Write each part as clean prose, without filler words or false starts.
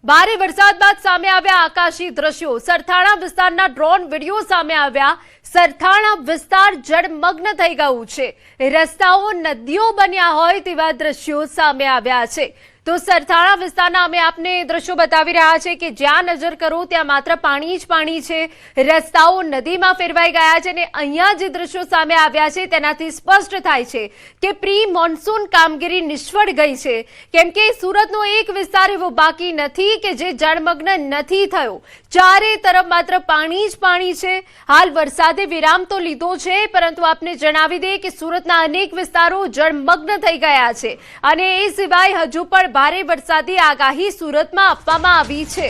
ભારે વરસાદ બાદ સામે આવ્યા આકાશી દ્રશ્યો। સરથાણા વિસ્તારના ડ્રોન વિડીયો સામે આવ્યા। સરથાણા વિસ્તાર જળમગ્ન થઈ ગયું છે। રસ્તાઓ નદીઓ બન્યા હોય તેવા દ્રશ્યો સામે આવ્યા છે। તો સરથાણા વિસ્તારના અમે આપને દ્રશ્યો બતાવી રહ્યા છે કે જ્યાં નજર કરો ત્યાં માત્ર પાણી જ પાણી છે। રસ્તાઓ નદીમાં ફેરવાઈ ગયા છે અને અહીંયા જે દ્રશ્યો સામે આવ્યા છે તેનાથી સ્પષ્ટ થાય છે કે પ્રી મોન્સૂન કામગીરી નિષ્ફળ ગઈ છે, કેમ કે સુરતનો એક વિસ્તાર એવો બાકી નથી કે જે જળમગ્ન નથી થયો। ચારે તરફ માત્ર પાણી જ પાણી છે। હાલ વરસાદે વિરામ તો લીધો છે, પરંતુ આપને જણાવી દઈએ કે સુરતના અનેક વિસ્તારો જળમગ્ન થઈ ગયા છે અને એ સિવાય હજુ પણ ભારે વરસાદી આગાહી સુરતમાં આપવામાં આવી છે।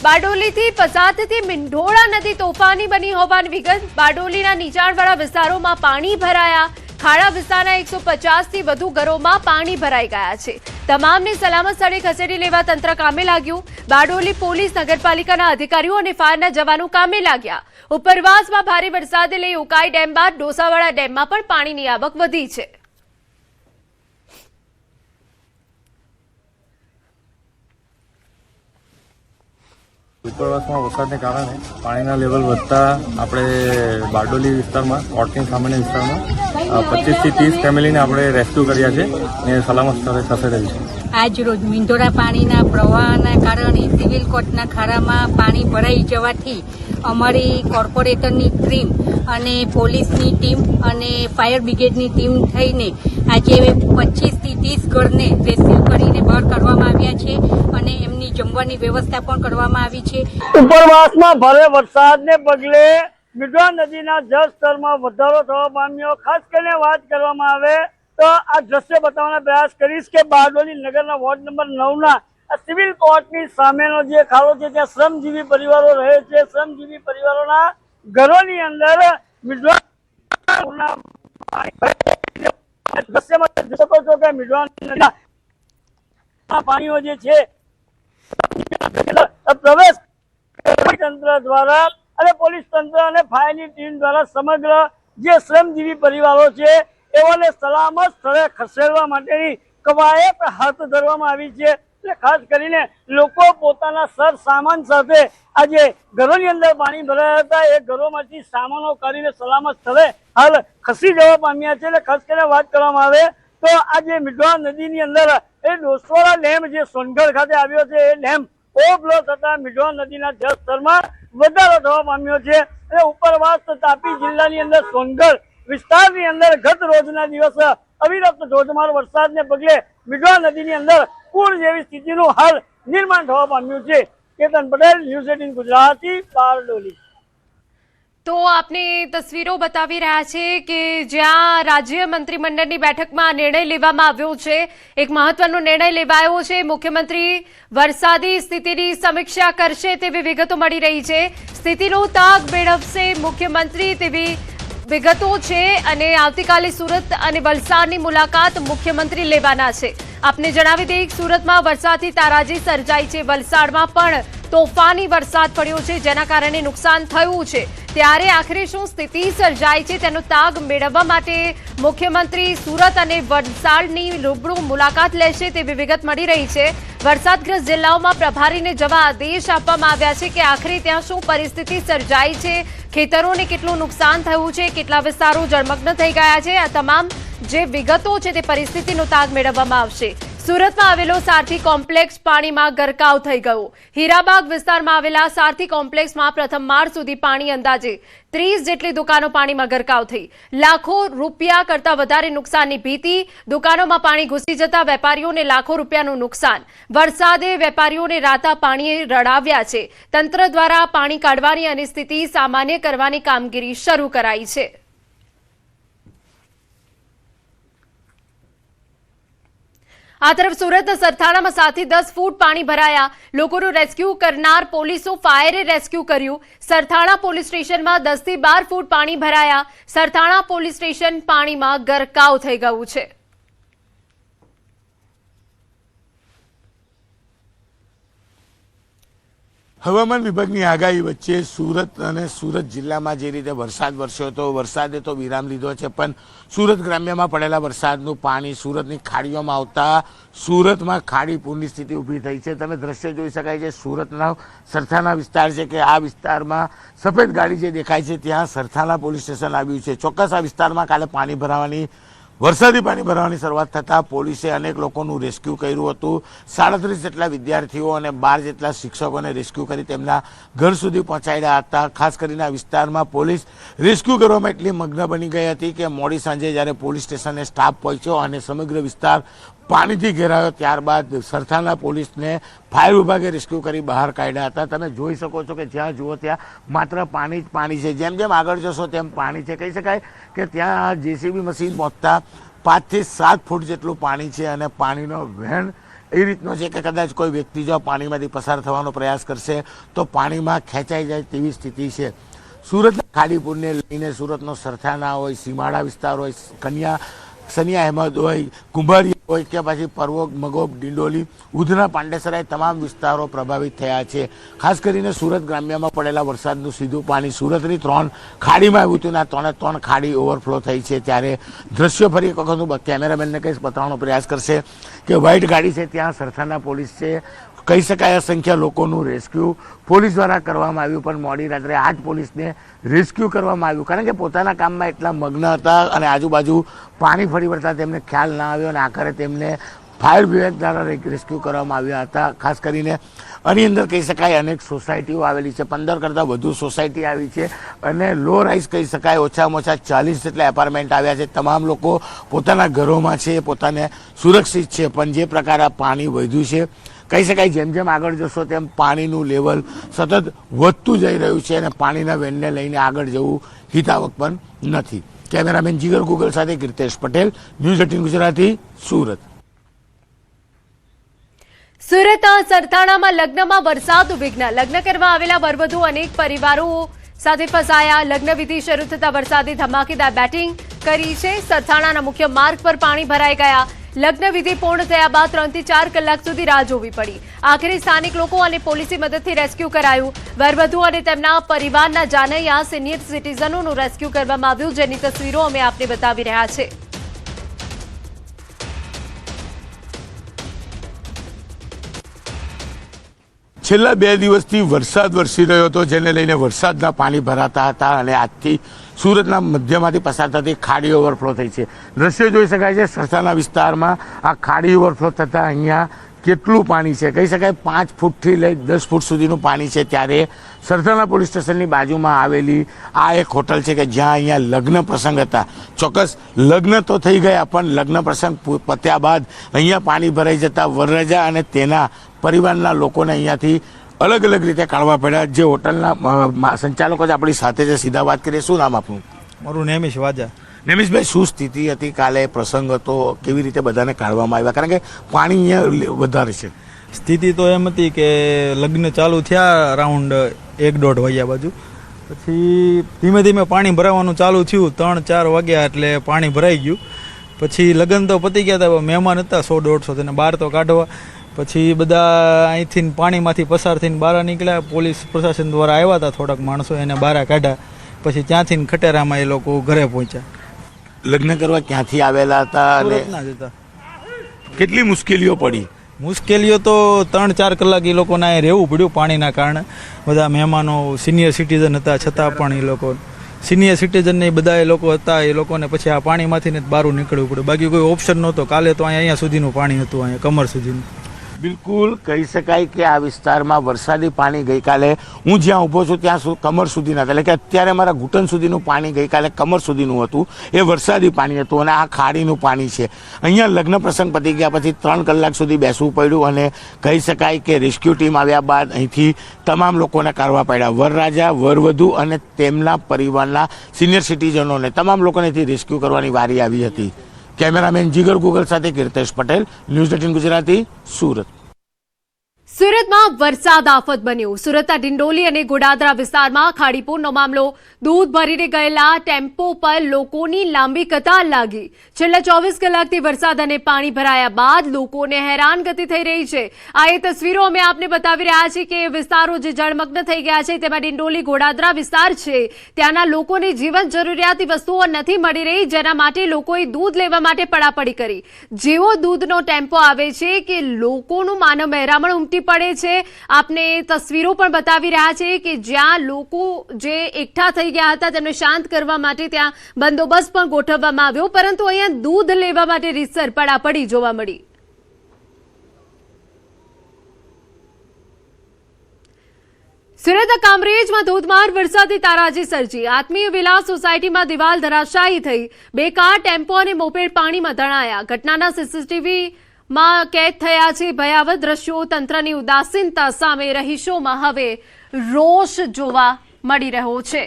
બારડોલીથી પસાતથી મીંઢોળા નદી તોફાની બની હોવાની વિગત। બારડોલીના નીચાણવાળા વિસ્તારોમાં પાણી ભરાયા। ખાડા વિસ્તારના 150 થી વધુ ઘરોમાં પાણી ભરાઈ ગયા છે। તમામને સલામત સ્થળે ખસેડી લેવા તંત્ર કામે લાગ્યું। બારડોલી પોલીસ, નગરપાલિકાના અધિકારીઓ અને ફાયરના જવાનો કામે લાગ્યા। ઉપરવાસમાં ભારે વરસાદે લઈ ઉકાઈ ડેમ બાદ ડોસાવાડા ડેમમાં પણ પાણીની આવક વધી છે। ઉપરવાસમાં વરસાદને કારણે પાણીના લેવલ વધતા આપણે બારડોલી વિસ્તારમાં, કોર્ટની સામેના વિસ્તારમાં 25 થી 30 ફેમિલીને આપણે રેસ્ક્યુ કર્યા છે અને સલામત સ્થળે ખસેડેલ છે। આજ રોજ મીંઢોળા પાણીના પ્રવાહના કારણે સિવિલ કોર્ટના ખાડામાં પાણી ભરાઈ જવાથી અમારી કોર્પોરેટરની ટીમ અને પોલીસની ટીમ અને ફાયર બ્રિગેડની ટીમ થઈને આજે 25 થી 30 ઘરને રેસ્ક્યુ કરીને બહાર કાઢવામાં આવ્યા છે અને એમની જમવાની વ્યવસ્થા પણ કરવામાં આવી છે। ઉપરવાસમાં ભારે વરસાદને પગલે મીંઢોળા નદીના જળસ્તરમાં વધારો થવા પામ્યો। ખાસ કરીને વાત કરવામાં આવે તો આ દ્રશ્ય બતાવવાનો પ્રયાસ કરીશ કે બારડોલી નગરના વોર્ડ નંબર 9ના સિવિલ કોર્ટની સામેનો જે ખાડો છે ત્યાં શ્રમજીવી પરિવારો રહે છે। શ્રમજીવી પરિવારોના ઘરોની અંદર મીંઢોળા દ્રશ્યમાં જોઈ શકો છો કે મીંઢોળા પાણીઓ જે છે પ્રવેશ તંત્ર દ્વારા અને પોલીસ તંત્ર અને ફાયરની ટીમ દ્વારા સમગ્ર જે શ્રમજીવી પરિવારો છે એઓને સલામત સ્થળે ખસેડવા માટેની કવાયત હાથ ધરવામાં આવી છે। એટલે ખાસ કરીને લોકો પોતાના સર સામાન સાથે આજે ઘરોની અંદર પાણી ભરાયા હતા એ ઘરોમાંથી સામાનો કાઢીને સલામત સ્થળે હાલ ખસી જવા પામ્યા છે। એટલે ખાસ કરીને વાત કરવામાં આવે તો આજે મીંઢોળા નદીની અંદર એ ડોસવાડા ડેમ જે સોનગઢ ખાતે આવ્યો છે એ ડેમ ઓવરફ્લો થતા મીંઢોળા નદીના જળસ્તરમાં વધારો થવા પામ્યો છે અને ઉપરવાસ તાપી જિલ્લાની અંદર સોનગઢ વિસ્તારની અંદર ગત રોજના દિવસ અવિરત ધોધમાર વરસાદને પગલે મીંઢોળા નદીની અંદર પૂર જેવી સ્થિતિનું હાલ નિર્માણ થવા પામ્યું છે। કેતન પટેલ, ન્યૂઝ 18 ગુજરાતી, બારડોલી। તો આપને તસવીરો બતાવી રહ્યા છે કે જ્યાં રાજ્ય મંત્રીમંડળની બેઠકમાં નિર્ણય લેવામાં આવ્યો છે। એક મહત્વનો નિર્ણય લેવાયો છે। મુખ્યમંત્રી વરસાદી સ્થિતિની સમીક્ષા કરશે તેવી વિગતો મળી રહી છે। સ્થિતિનો તાગ મેળવશે મુખ્યમંત્રી તેવી વિગતો છે અને આવતીકાલે સુરત અને વલસાડની મુલાકાત મુખ્યમંત્રી લેવાના છે। આપને જણાવી દઈએ કે સુરતમાં વરસાદથી તારાજી સર્જાઈ છે। વલસાડમાં પણ તોફાની વરસાદ પડ્યો છે જેના કારણે નુકસાન થયું છે। ત્યારે આખરે શું સ્થિતિ સર્જાઈ છે તેનો તાગ મેળવવા માટે મુખ્યમંત્રી સુરત અને વલસાડની રૂબરૂ મુલાકાત લેશે તેવી વિગત મળી રહી છે। વરસાદગ્રસ્ત જિલ્લાઓમાં પ્રભારીને જવા આદેશ આપવામાં આવ્યા છે કે આખરે ત્યાં શું પરિસ્થિતિ સર્જાઈ છે, ખેતરોને કેટલું નુકસાન થયું છે, કેટલા વિસ્તારો જળમગ્ન થઈ ગયા છે, આ તમામ જે વિગતો છે તે પરિસ્થિતિનો તાગ મેળવવામાં આવશે। સુરતમાં આવેલો સારથી કોમ્પ્લેક્સ પાણીમાં ગરકાવ થઈ ગયો। હીરાબાગ વિસ્તારમાં આવેલા સારથી કોમ્પ્લેક્સમાં પ્રથમ માળ સુધી પાણી અંદાજે 30 જેટલી દુકાનો પાણીમાં ગરકાવ થઈ। લાખો રૂપિયા કરતા વધારે નુકસાનની ભીતિ। દુકાનોમાં પાણી ઘૂસી જતા વેપારીઓને લાખો રૂપિયાનું નુકસાન। વરસાદે વેપારીઓને રાતા પાણીએ રડાવ્યા છે। તંત્ર દ્વારા પાણી કાઢવાની અને સ્થિતિ સામાન્ય કરવાની કામગીરી શરૂ કરાઈ છે। આ તરફ સુરતના સરથાણામાં 7 થી 10 ફૂટ પાણી ભરાયા। લોકોનું રેસ્ક્યુ કરનાર પોલીસો ફાયરે રેસ્ક્યુ કર્યું। સરથાણા પોલીસ સ્ટેશનમાં 10 થી 12 ફૂટ પાણી ભરાયા। સરથાણા પોલીસ સ્ટેશન પાણીમાં ગરકાવ થઈ ગયું છે। હવામાન વિભાગની આગાહી વચ્ચે સુરત અને સુરત જિલ્લામાં જે રીતે વરસાદ વરસ્યો હતો, વરસાદે તો વિરામ લીધો છે, પણ સુરત ગ્રામ્યમાં પડેલા વરસાદનું પાણી સુરતની ખાડીઓમાં આવતા સુરતમાં ખાડી પૂરની સ્થિતિ ઊભી થઈ છે. તમે દ્રશ્ય જોઈ શકાય છે, સુરતના સરથાના વિસ્તાર છે કે આ વિસ્તારમાં સફેદ ગાડી જે દેખાય છે ત્યાં સરથાના પોલીસ સ્ટેશન આવ્યું છે. ચોક્કસ આ વિસ્તારમાં કાલે વરસાદી પાણી ભરાવાની શરૂઆત થતાં પોલીસે અનેક લોકોનું રેસ્ક્યુ કર્યું હતું. 37 જેટલા વિદ્યાર્થીઓ અને 12 જેટલા શિક્ષકોને રેસ્ક્યુ કરી તેમના ઘર સુધી પહોંચાડ્યા હતા. ખાસ કરીને આ વિસ્તારમાં પોલીસ રેસ્ક્યુ કરવામાં એટલી મગ્ન બની ગઈ હતી કે મોડી સાંજે જ્યારે પોલીસ સ્ટેશને સ્ટાફ પહોંચ્યો અને સમગ્ર વિસ્તાર પાણીથી ઘેરાયો ત્યારબાદ સરથાના પોલીસને ફાયર વિભાગે રેસ્ક્યુ કરી બહાર કાઢ્યા હતા. તમે જોઈ શકો છો કે જ્યાં જુઓ ત્યાં માત્ર પાણી જ પાણી છે. જેમ જેમ આગળ જશો તેમ પાણી છે. કહી શકાય કે ત્યાં જેસીબી મશીન પહોંચતા 5 થી 7 ફૂટ જેટલું પાણી છે અને પાણીનો વહેણ એ રીતનો છે કે કદાચ કોઈ વ્યક્તિ જો પાણીમાંથી પસાર થવાનો પ્રયાસ કરશે તો પાણીમાં ખેંચાઈ જાય તેવી સ્થિતિ છે. સુરતના ખાડીપુરને લઈને સુરતનો સરથાના હોય, સીમાડા વિસ્તાર હોય, સનિયા અહેમદ હોય, કુંભારી હોય કે પછી પરવોક, મગોબ, ડિંડોલી, ઉધના, પાંડેસરાય તમામ વિસ્તારો પ્રભાવિત થયા છે. ખાસ કરીને સુરત ગ્રામ્યમાં પડેલા વરસાદનું સીધું પાણી સુરતની 3 ખાડીમાં આવ્યું હતું અને આ 3 ખાડી ઓવરફ્લો થઈ છે. ત્યારે દ્રશ્યો ફરી એક વખત હું કેમેરામેનને કહીશ બતાવવાનો પ્રયાસ કરશે કે વ્હાઇટ ગાડી છે ત્યાં સરથાના પોલીસ છે. કહી શકાય અસંખ્ય લોકોનું રેસ્ક્યુ પોલીસ દ્વારા કરવામાં આવ્યું, પણ મોડી રાત્રે આ જ પોલીસને રેસ્ક્યુ કરવામાં આવ્યું કારણ કે પોતાના કામમાં એટલા મગ્ન હતા અને આજુબાજુ પાણી ફરી વળતા તેમને ખ્યાલ ના આવ્યો અને આખરે તેમને ફાયર વિભાગ દ્વારા રેસ્ક્યુ કરવામાં આવ્યા હતા. ખાસ કરીને આની અંદર કહી શકાય અનેક સોસાયટીઓ આવેલી છે, 15 કરતાં વધુ સોસાયટી આવી છે અને લો રાઇઝ કહી શકાય, ઓછામાં ઓછા 40 જેટલા એપાર્ટમેન્ટ આવ્યા છે. તમામ લોકો પોતાના ઘરોમાં છે, પોતાને સુરક્ષિત છે, પણ જે પ્રકારે પાણી વધ્યું છે કહી શકાય જેમ જેમ આગળ જશો તેમ પાણીનું લેવલ સતત વધતું જઈ રહ્યું છે અને પાણીના વેનને લઈને આગળ જવું હિતાવક પણ નથી. કેમેરામેન જીગર ગુગલ સાથે કીર્તેશ પટેલ, ન્યૂઝ 18 ગુજરાતી, સુરત. સુરત સરથાણામાં લગ્નમાં વરસાદ વિઘ્ન. લગ્ન કરવા આવેલા વરવધુ અનેક પરિવારો સાથે ફસાયા. લગ્ન વિધિ શરૂ થતા વરસાદે ધમાકેદાર બેટિંગ કરી છે. સરથાણાના મુખ્ય માર્ગ પર પાણી ભરાઈ ગયા. લગ્ન વિધિ પૂર્ણ થયા બાદ 3 થી 4 કલાક સુધી રાહ જોવી પડી. આખરે સ્થાનિક લોકો અને પોલીસની મદદથી રેસ્ક્યુ કરાયું. વરવધુ અને તેમના પરિવારના જાનૈયા સિનિયર સિટીઝનોનું રેસ્ક્યુ કરવામાં આવ્યું, જેની તસવીરો અમે આપને બતાવી રહ્યા છે. છેલ્લા 2 દિવસથી વરસાદ વરસી રહ્યો હતો, જેને લઈને વરસાદના પાણી ભરાતા હતા અને આજથી સુરતના મધ્યમાંથી પસાર થતી ખાડી ઓવરફ્લો થઈ છે. દ્રશ્યો જોઈ શકાય છે સરથાના વિસ્તારમાં આ ખાડી ઓવરફ્લો થતાં અહીંયા કેટલું પાણી છે કહી શકાય 5 ફૂટથી લઈ 10 ફૂટ સુધીનું પાણી છે. ત્યારે સરથાના પોલીસ સ્ટેશનની બાજુમાં આવેલી આ એક હોટલ છે કે જ્યાં અહીંયા લગ્ન પ્રસંગ હતા. ચોક્કસ લગ્ન તો થઈ ગયા, પણ લગ્ન પ્રસંગ પત્યા બાદ અહીંયા પાણી ભરાઈ જતા વરરાજા અને તેના પરિવારના લોકોને અહીંયાથી અલગ અલગ રીતે કાઢવા પડ્યા. જે હોટલના સંચાલકો જ આપણી સાથે છે, સીધા વાત કરીએ. શું નામ આપનું? મારું નેમિશ વાજા. નેમિશભાઈ, શું સ્થિતિ હતી કાલે? પ્રસંગ હતો, કેવી રીતે બધાને કાઢવામાં આવ્યા? કારણ કે પાણી અહીંયા વધારે છે. સ્થિતિ તો એમ હતી કે લગ્ન ચાલુ થયા અરાઉન્ડ 1-1.5 વાગ્યા બાજુ, પછી ધીમે ધીમે પાણી ભરાવાનું ચાલુ થયું. 3-4 વાગ્યા એટલે પાણી ભરાઈ ગયું. પછી લગ્ન તો પતી ગયા હતા, મહેમાન હતા 100-150 તેને બહાર તો કાઢવા. પછી બધા અહીંથી પાણીમાંથી પસાર થઈને બહાર નીકળ્યા. પોલીસ પ્રશાસન દ્વારા આવ્યા હતા, થોડાક માણસો એને બહાર કાઢ્યા. પછી ત્યાંથી ખટેરામાં એ લોકો ઘરે પહોંચ્યા. લગ્ન કરવા ક્યાંથી આવેલા હતા અને સુરતના જ હતા. કેટલી મુશ્કેલીઓ પડી? મુશ્કેલીઓ તો 3-4 કલાક એ લોકોને અહીં રહેવું પડ્યું પાણીના કારણે. બધા મહેમાનો સિનિયર સિટીઝન હતા, છતાં પણ એ લોકો સિનિયર સિટીઝન ને બધા એ લોકો હતા, એ લોકોને પછી આ પાણીમાંથી ને બહાર નીકળવું પડ્યું. બાકી કોઈ ઓપ્શન નહોતો. કાલે તો અહીંયા સુધીનું પાણી હતું, અહીંયા કમર સુધીનું. બિલકુલ કહી શકાય કે આ વિસ્તારમાં વરસાદી પાણી ગઈકાલે હું જ્યાં ઊભો છું ત્યાં કમર સુધીના હતા, એટલે કે અત્યારે મારા ઘૂંટણ સુધીનું પાણી ગઈકાલે કમર સુધીનું હતું. એ વરસાદી પાણી હતું અને આ ખાડીનું પાણી છે. અહીંયા લગ્ન પ્રસંગ પતી ગયા પછી 3 કલાક સુધી બેસવું પડ્યું અને કહી શકાય કે રેસ્ક્યુ ટીમ આવ્યા બાદ અહીંથી તમામ લોકોને કાઢવા પડ્યા. વરરાજા, વરવધુ અને તેમના પરિવારના સિનિયર સિટીઝનોને તમામ લોકોને અહીંથી રેસ્ક્યુ કરવાની વારી આવી હતી. કેમેરામેન જીગર ગુગલ સાથે કીર્તેશ પટેલ, ન્યૂઝ 18 ગુજરાતી, સુરત. સુરતમાં વરસાદ આફત બન્યો. સુરતના ડિંડોલી અને ગોડાદરા વિસ્તારમાં ખાડીપુરનો મામલો. દૂધ ભરીને ગયેલા ટેમ્પો પર લોકોની લાંબી કતાર લાગી. છેલ્લા 24 કલાકથી વરસાદ અને પાણી ભરાયા બાદ લોકોને હેરાનગતિ થઈ રહી છે. આ એ તસવીરો અમે આપને બતાવી રહ્યા છીએ કે વિસ્તારો જે જળમગ્ન થઈ ગયા છે તેમાં ડિંડોલી ગોડાદરા વિસ્તાર છે. ત્યાંના લોકોને જીવન જરૂરિયાતી વસ્તુઓ નથી મળી રહી, જેના માટે લોકોએ દૂધ લેવા માટે પડાપડી કરી. જેવો દૂધનો ટેમ્પો આવે છે કે લોકોનું માનવ મહેરામણ ઉમટી પડે છે. આપને તસવીરો પણ બતાવી રહ્યા છે કે જ્યાં લોકો જે એકઠા થઈ ગયા હતા તેમને શાંત કરવા માટે ત્યાં બંદોબસ્ત પણ ગોઠવવામાં આવ્યો, પરંતુ અહીંયા દૂધ લેવા માટે રીતસર પડાપડી જોવા મળી. સુરતના કામરેજમાં ધોધમાર વરસાદે તારાજી સર્જી. આત્મીય વિલાસ સોસાયટીમાં દિવાલ ધરાશાયી થઈ. 2 કાર, ટેમ્પો અને મોપેડ પાણીમાં તણાયા. ઘટનાના સીસીટીવીમાં કેદ થયા છે ભયાવહ દ્રશ્યો. તંત્રની ઉદાસીનતા સામે રહીશોમાં હવે રોષ જોવા મળી રહ્યો છે.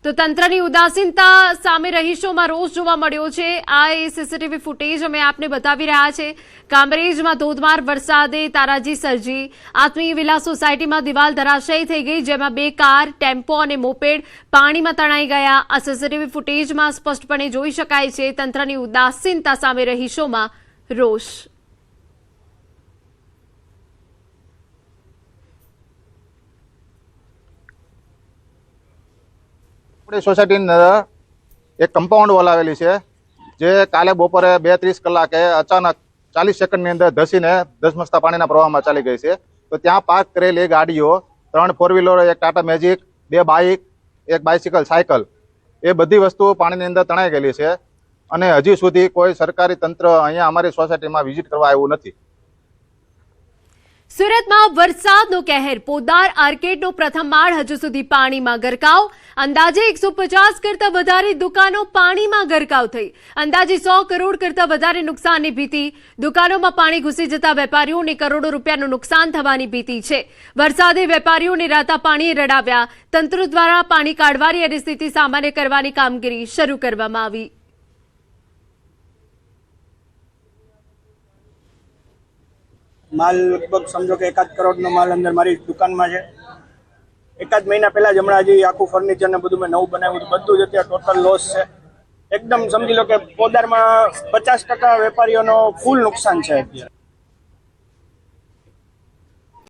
તો તંત્રની ઉદાસીનતા સામે રહીશોમાં રોષ જોવા મળ્યો છે. આ એ સીસીટીવી ફૂટેજ અમે આપને બતાવી રહ્યા છે. કામરેજમાં ધોધમાર વરસાદે તારાજી સર્જી. આત્મીય વિલાસ સોસાયટીમાં દિવાલ ધરાશાયી થઈ ગઈ, જેમાં 2 કાર, ટેમ્પો અને મોપેડ પાણીમાં તણાઈ ગયા. આ સીસીટીવી ફૂટેજમાં સ્પષ્ટપણે જોઈ શકાય છે તંત્રની ઉદાસીનતા સામે રહીશોમાં રોષ. આપણી સોસાયટીની અંદર એક કમ્પાઉન્ડ વોલ આવેલી છે, જે કાલે બપોરે 2:30 કલાકે અચાનક 40 સેકન્ડની અંદર ધસીને ધસમસતા પાણીના પ્રવાહમાં ચાલી ગઈ છે. તો ત્યાં પાર્ક કરેલી ગાડીઓ, 3 4 વ્હીલર, એક ટાટા મેજિક, 2 બાઇક, એક બાઇસિકલ, સાયકલ, એ બધી વસ્તુઓ પાણીની અંદર તણાઈ ગયેલી છે. અને હજી સુધી કોઈ સરકારી તંત્ર અહીંયા અમારી સોસાયટીમાં વિઝિટ કરવા આવ્યું નથી. સુરતમાં વરસાદનો કહેર. પોદાર આર્કેડનો પ્રથમ માળ હજુ સુધી પાણીમાં ગરકાવ. અંદાજે 150 કરતા વધારે દુકાનો પાણીમાં ગરકાવ થઈ. અંદાજે 100 કરોડ કરતા વધારે નુકસાનની ભીતિ. દુકાનોમાં પાણી ઘૂસી જતા વેપારીઓને કરોડો રૂપિયાનું નુકસાન થવાની ભીતિ છે. વરસાદે વેપારીઓને રાતા પાણી રડાવ્યા. તંત્ર દ્વારા પાણી કાઢવાની અને સ્થિતિ સામાન્ય કરવાની કામગીરી શરૂ કરવામાં આવી. માલ લગભગ સમજો કે 1 કરોડનો માલ અંદર મારી દુકાનમાં છે. 1 મહિના પહેલા જ હમણાં હજી આખું ફર્નિચર ને બધું મેં નવું બનાવ્યું હતું. બધું જ અત્યારે ટોટલ લોસ છે. એકદમ સમજી લો કે પોદારમાં 50% વેપારીઓનો ફૂલ નુકસાન છે અત્યારે.